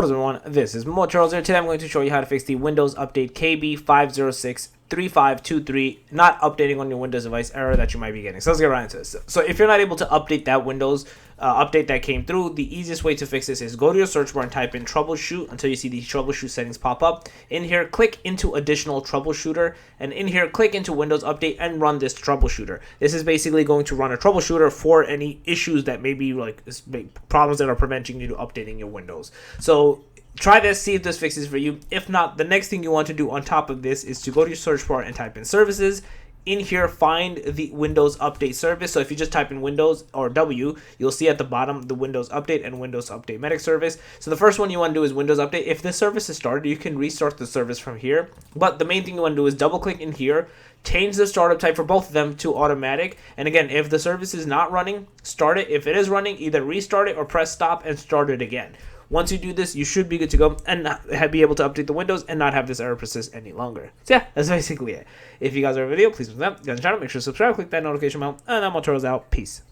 What is everyone? This is Mo Charles here. Today I'm going to show you how to fix the Windows Update KB5063523 not updating on your Windows device error that you might be getting. So let's get right into this. So if you're not able to update that Windows update that came through, the easiest way to fix this is go to your search bar and type in troubleshoot until you see these troubleshoot settings pop up. In here, click into additional troubleshooter, and in here, click into Windows Update and run this troubleshooter. This is basically going to run a troubleshooter for any issues that may be like problems that are preventing you to updating your Windows. So try this, see if this fixes for you. If not, the next thing you want to do on top of this is to go to your search bar and type in services. In here, find the Windows Update service. So if you just type in Windows or W, you'll see at the bottom the Windows Update and Windows Update Medic service. So the first one you want to do is Windows Update. If this service is started, you can restart the service from here. But the main thing you want to do is double click in here, change the startup type for both of them to automatic. And again, if the service is not running, start it. If it is running, either restart it or press stop and start it again. Once you do this, you should be good to go and be able to update the Windows and not have this error persist any longer. So yeah, that's basically it. If you guys are a video, please subscribe to the channel, make sure to subscribe, click that notification bell, and I'm Charles out. Peace.